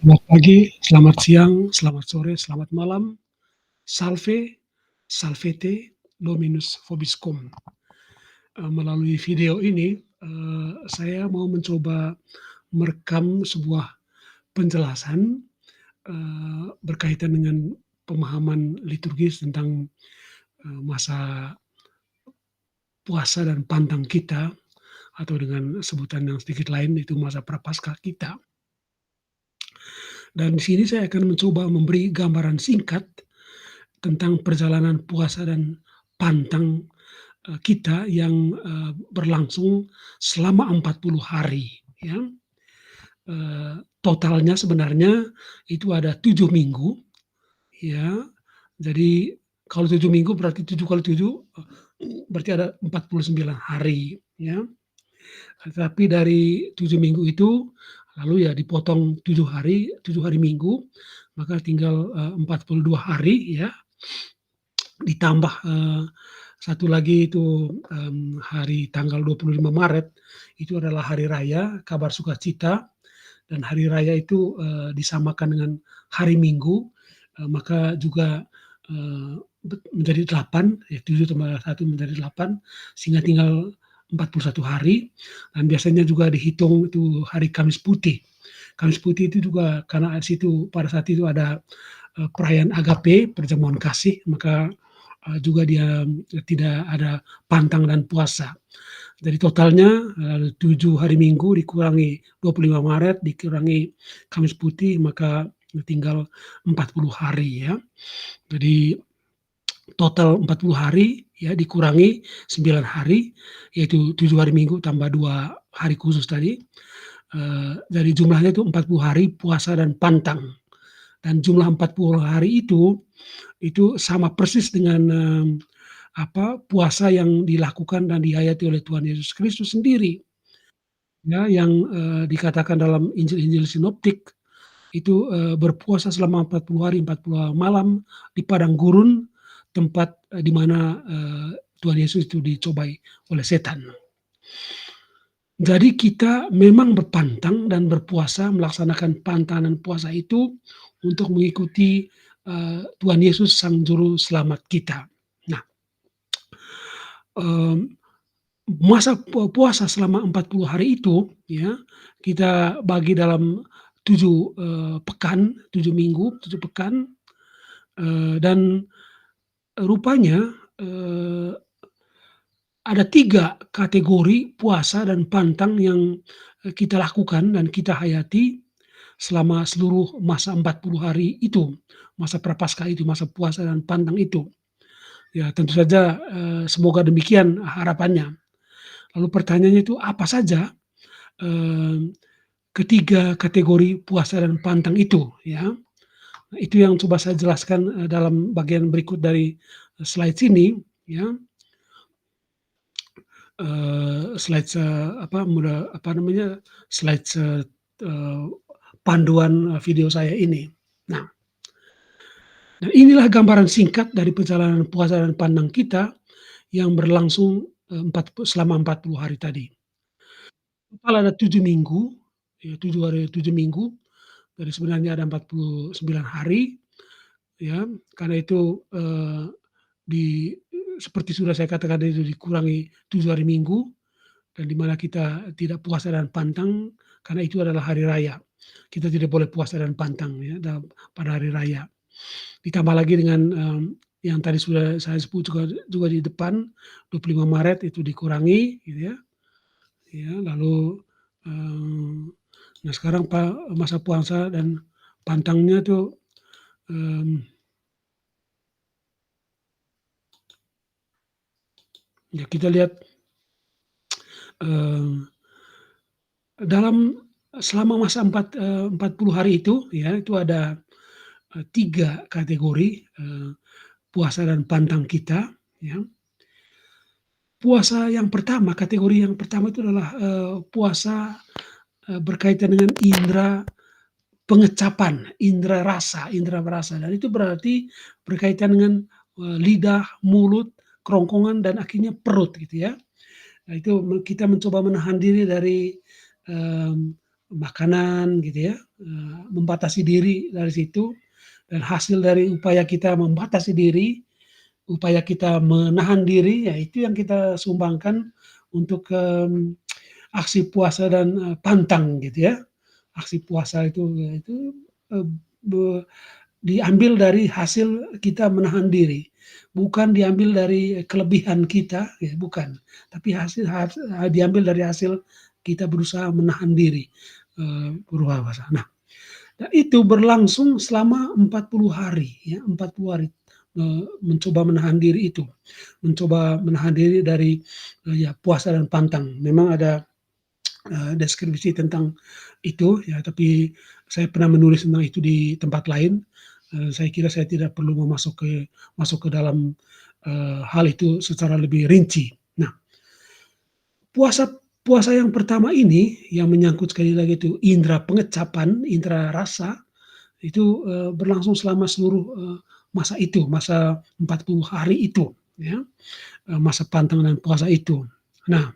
Selamat pagi, selamat siang, selamat sore, selamat malam. Salve, salvete, Dominus vobiscum. Melalui video ini, saya mau mencoba merekam sebuah penjelasan, berkaitan dengan pemahaman liturgis tentang, masa puasa dan pantang kita, atau dengan sebutan yang sedikit lain itu masa prapaskah kita. Dan di sini saya akan mencoba memberi gambaran singkat tentang perjalanan puasa dan pantang, kita yang, berlangsung selama 40 hari ya, totalnya sebenarnya itu ada 7 minggu ya. Jadi kalau 7 minggu berarti 7 kali 7, berarti ada 49 hari ya. Tetapi dari 7 minggu itu lalu ya dipotong 7 hari Minggu, maka tinggal, 42 hari ya. Ditambah, satu lagi itu, hari tanggal 25 Maret, itu adalah hari raya kabar sukacita, dan hari raya itu, disamakan dengan hari Minggu, maka juga, menjadi 8, ya 7 tambah 1 menjadi 8, sehingga tinggal 41 hari, dan biasanya juga dihitung itu hari Kamis Putih. Kamis Putih itu juga karena pada saat itu ada, perayaan agape, perjamuan kasih, maka juga dia tidak ada pantang dan puasa. Jadi totalnya, 7 hari Minggu dikurangi 25 Maret, dikurangi Kamis Putih, maka tinggal 40 hari ya. Jadi total 40 hari ya dikurangi 9 hari, yaitu 7 hari Minggu tambah 2 hari khusus tadi, jadi jumlahnya itu 40 hari puasa dan pantang. Dan jumlah 40 hari itu sama persis dengan, puasa yang dilakukan dan dihayati oleh Tuhan Yesus Kristus sendiri, ya, yang, dikatakan dalam Injil-Injil sinoptik itu, berpuasa selama 40 hari 40 malam di padang gurun, tempat, di mana, Tuhan Yesus itu dicobai oleh setan. Jadi kita memang berpantang dan berpuasa, melaksanakan pantangan puasa itu untuk mengikuti, Tuhan Yesus sang juru selamat kita. Nah, mmm, masa puasa selama 40 hari itu ya, kita bagi dalam 7, pekan, 7 minggu, 7 pekan, dan rupanya, ada 3 kategori puasa dan pantang yang, kita lakukan dan kita hayati selama seluruh masa 40 hari itu, masa prapaskah itu, masa puasa dan pantang itu. Ya tentu saja, semoga demikian harapannya. Lalu pertanyaannya itu apa saja, eee, ketiga kategori puasa dan pantang itu ya? Nah itu yang coba saya jelaskan, dalam bagian berikut dari slide ini ya, slide apa namanya, slide eee, panduan, video saya ini. Nah, dan inilah gambaran singkat dari perjalanan puasa dan pandang kita yang berlangsung, selama 40 hari tadi. Total ada 7 minggu, ya 7 minggu, jadi sebenarnya ada 49 hari, ya. Karena itu, di seperti sudah saya katakan itu dikurangi 7 hari Minggu, dan di mana kita tidak puasa dan pantang, karena itu adalah hari raya. Kita tidak boleh puasa dan pantang ya pada hari raya. Ditambah lagi dengan, yang tadi sudah saya sebut juga juga di depan, 25 Maret itu dikurangi gitu ya, ya lalu, nah sekarang masa puasa dan pantangnya tuh, mmm, ya kita lihat, eee, dalam selama masa 40 hari itu ya, itu ada, 3 kategori, puasa dan pantang kita ya. Puasa yang pertama, kategori yang pertama itu adalah, puasa, berkaitan dengan indera pengecapan, indera merasa, dan itu berarti berkaitan dengan, lidah, mulut, kerongkongan, dan akhirnya perut gitu ya. Nah itu kita mencoba menahan diri dari, mmm, makanan gitu ya, membatasi diri dari situ, dan hasil dari upaya kita membatasi diri, upaya kita menahan diri, ya itu yang kita sumbangkan untuk, aksi puasa dan, pantang gitu ya. Aksi puasa itu, ya itu, eee, be diambil dari hasil kita menahan diri, bukan diambil dari kelebihan kita, ya bukan, tapi diambil dari hasil kita berusaha menahan diri, berbuka puasa. Nah, itu berlangsung selama 40 hari ya, 40 hari, mencoba menahan diri itu, mencoba menahan diri dari, ya puasa dan pantang. Memang ada, deskripsi tentang itu ya, tapi saya pernah menulis tentang itu di tempat lain, saya kira saya tidak perlu masuk ke dalam, hal itu secara lebih rinci. Nah, puasa puasa yang pertama ini yang menyangkut sekali lagi itu indera pengecapan, indera rasa, itu, berlangsung selama seluruh, masa itu, masa 40 hari itu ya, masa pantang dan puasa itu. Nah,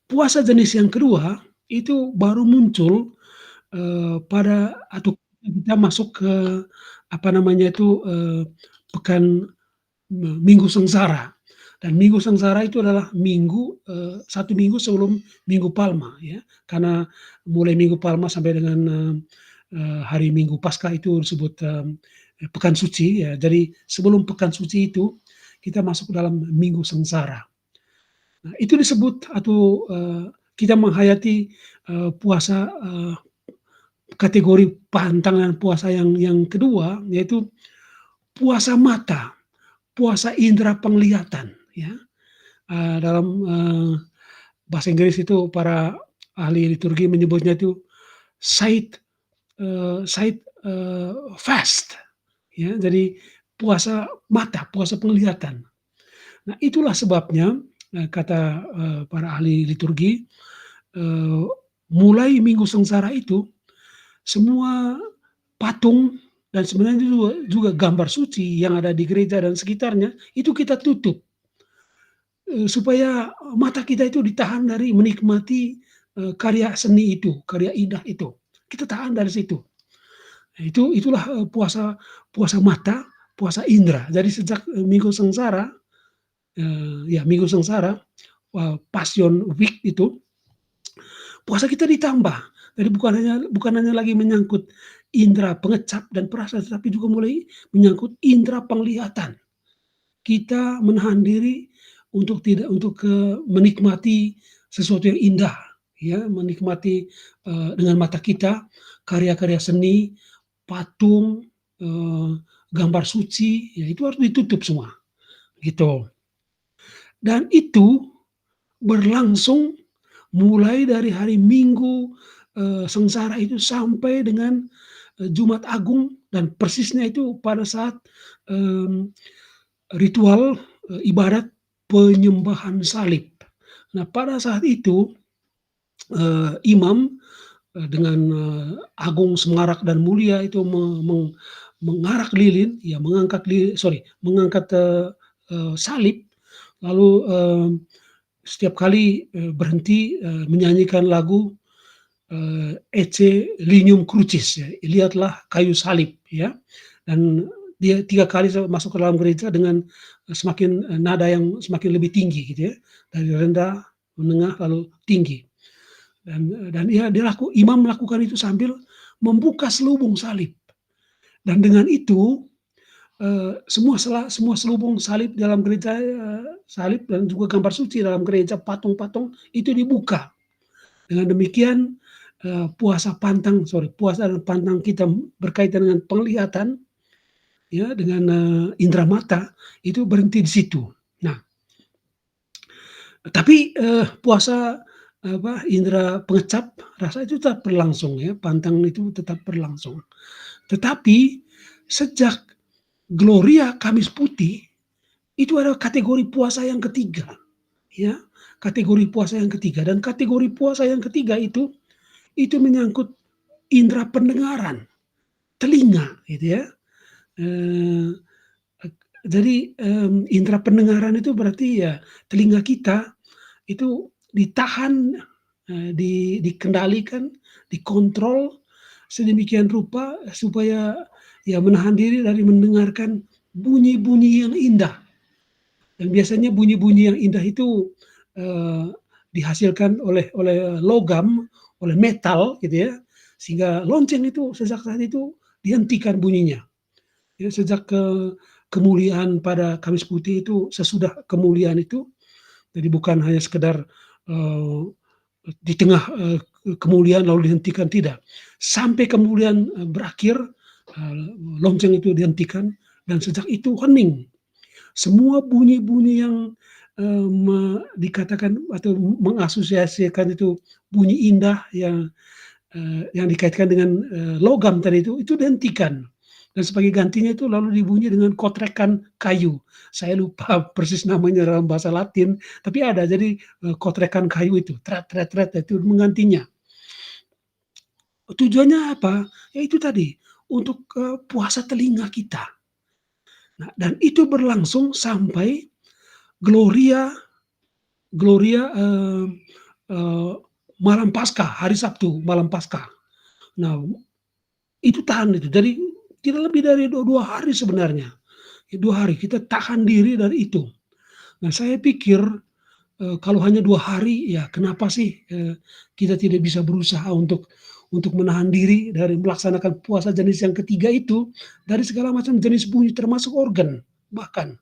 puasa jenis yang kedua, itu baru muncul, pada atau kita masuk ke, apa namanya itu, pekan Minggu Sengsara. Dan Minggu Sengsara itu adalah minggu, 1 minggu sebelum Minggu Palma ya. Karena mulai Minggu Palma sampai dengan, hari Minggu Paskah itu disebut, pekan suci ya. Jadi sebelum pekan suci itu, kita masuk ke dalam Minggu Sengsara. Nah, itu disebut atau, kita menghayati, puasa, kategori pantangan puasa yang kedua, yaitu puasa mata, puasa indera penglihatan, ya. Dalam, bahasa Inggris itu para ahli liturgi menyebutnya itu sight, fast, ya. Jadi puasa mata, puasa penglihatan. Nah, itulah sebabnya, kata, para ahli liturgi, eee, mulai Minggu Sengsara itu, semua patung dan sebenarnya juga gambar suci yang ada di gereja dan sekitarnya, itu kita tutup, supaya mata kita itu ditahan dari menikmati, karya seni itu, karya indah itu. Kita tahan dari situ. Nah, itulah, puasa puasa mata, puasa indera. Jadi sejak, Minggu Sengsara, ya Minggu Sengsara, Passion Week itu, puasa kita ditambah. Jadi bukan hanya lagi menyangkut indera pengecap dan perasa, tetapi juga mulai menyangkut indera penglihatan. Kita menahan diri untuk menikmati sesuatu yang indah, ya, menikmati, dengan mata kita karya-karya seni, patung, eee, gambar suci, ya itu harus ditutup semua, gitu. Dan itu berlangsung mulai dari hari Minggu, Sengsara itu sampai dengan, Jumat Agung dan persisnya itu pada saat, mmm, ritual, ibadat penyembahan salib. Nah, pada saat itu, imam, dengan, agung, semarak, dan mulia itu mengarak lilin, ya mengangkat, salib, lalu, setiap kali, berhenti, menyanyikan lagu, Ecce Lignum Crucis ya, lihatlah kayu salib ya, dan dia 3 kali masuk ke dalam gereja dengan, semakin, nada yang semakin lebih tinggi gitu ya, dari rendah, menengah, lalu tinggi. Dan imam melakukan itu sambil membuka selubung salib, dan dengan itu, semua selubung salib dalam gereja, salib dan juga gambar suci dalam gereja, patung-patung itu dibuka. Dengan demikian, puasa dan pantang kita berkaitan dengan penglihatan, ya, dengan, indera mata, itu berhenti di situ. Nah, tapi, puasa, indera pengecap, rasa itu tetap berlangsung ya, pantang itu tetap berlangsung. Tetapi sejak Gloria Kamis Putih, itu adalah kategori puasa yang ketiga, ya, kategori puasa yang ketiga, dan kategori puasa yang ketiga itu menyangkut indera pendengaran, telinga gitu ya. Eee, ek jadi, indera pendengaran itu berarti ya telinga kita itu ditahan, dikendalikan, dikontrol sedemikian rupa supaya ya menahan diri dari mendengarkan bunyi-bunyi yang indah. Dan biasanya bunyi-bunyi yang indah itu, eee, dihasilkan oleh logam, oleh metal gitu ya, sehingga lonceng itu sejak saat itu dihentikan bunyinya. Ya sejak kemuliaan pada Kamis Putih itu sesudah kemuliaan itu, jadi bukan hanya sekedar, eee, di tengah, kemuliaan lalu dihentikan, tidak. Sampai kemuliaan, berakhir, lonceng itu dihentikan dan sejak itu hening. Semua bunyi-bunyi yang, dikatakan atau mengasosiasikan itu bunyi indah yang dikaitkan dengan, logam tadi itu dihentikan. Dan sebagai gantinya itu lalu dibunyi dengan kotrekan kayu. Saya lupa persis namanya dalam bahasa Latin, tapi ada. Jadi, kotrekan kayu itu, itu menggantinya. Tujuannya apa? Ya itu tadi, untuk, puasa telinga kita. Nah, dan itu berlangsung sampai Gloria Gloria, eee, malam Paskah, hari Sabtu, malam Paskah. Nah, itu tahan itu, jadi tidak lebih dari dua hari sebenarnya, 2 hari kita tahan diri dari itu. Nah, saya pikir, kalau hanya 2 hari, ya kenapa sih, kita tidak bisa berusaha untuk menahan diri dari melaksanakan puasa jenis yang ketiga itu, dari segala macam jenis bunyi termasuk organ bahkan,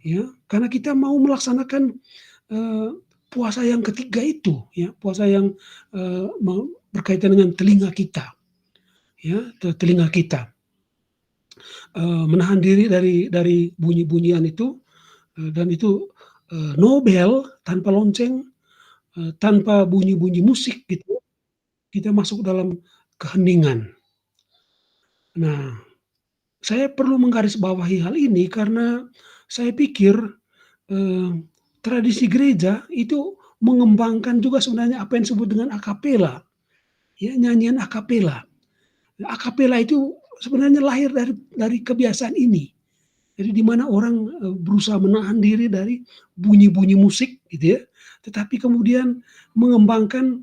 ya. Karena kita mau melaksanakan, eee, puasa yang ketiga itu, ya, puasa yang, berkaitan dengan telinga kita, ya, telinga kita. Menahan diri dari bunyi-bunyian itu, dan itu, nobel tanpa lonceng, tanpa bunyi-bunyi musik gitu, kita masuk dalam keheningan. Nah, saya perlu menggarisbawahi hal ini karena saya pikir, eee, tradisi gereja itu mengembangkan juga sebenarnya apa yang disebut dengan akapela, ya, nyanyian akapela. Akapela itu sebenarnya lahir dari kebiasaan ini. Jadi di mana orang, berusaha menahan diri dari bunyi-bunyi musik gitu ya, tetapi kemudian mengembangkan,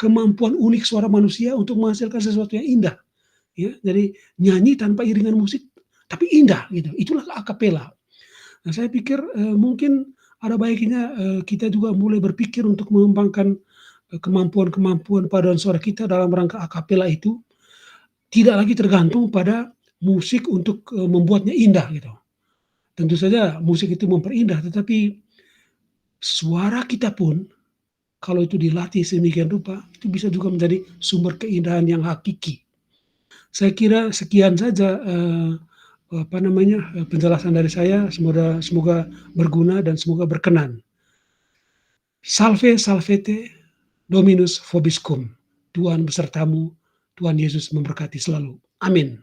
kemampuan unik suara manusia untuk menghasilkan sesuatu yang indah, ya. Jadi nyanyi tanpa iringan musik, tapi indah gitu, itulah akapela. Nah saya pikir, mungkin ada baiknya, kita juga mulai berpikir untuk mengembangkan, kemampuan-kemampuan paduan suara kita dalam rangka akapela itu, tidak lagi tergantung pada musik untuk, membuatnya indah gitu. Tentu saja musik itu memperindah, tetapi suara kita pun kalau itu dilatih sedemikian rupa, itu bisa juga menjadi sumber keindahan yang hakiki. Saya kira sekian saja, apa namanya, penjelasan dari saya, semoga semoga berguna dan semoga berkenan. Salve salvete, Dominus vobiscum. Tuhan besertamu, Tuhan Yesus memberkati selalu. Amin.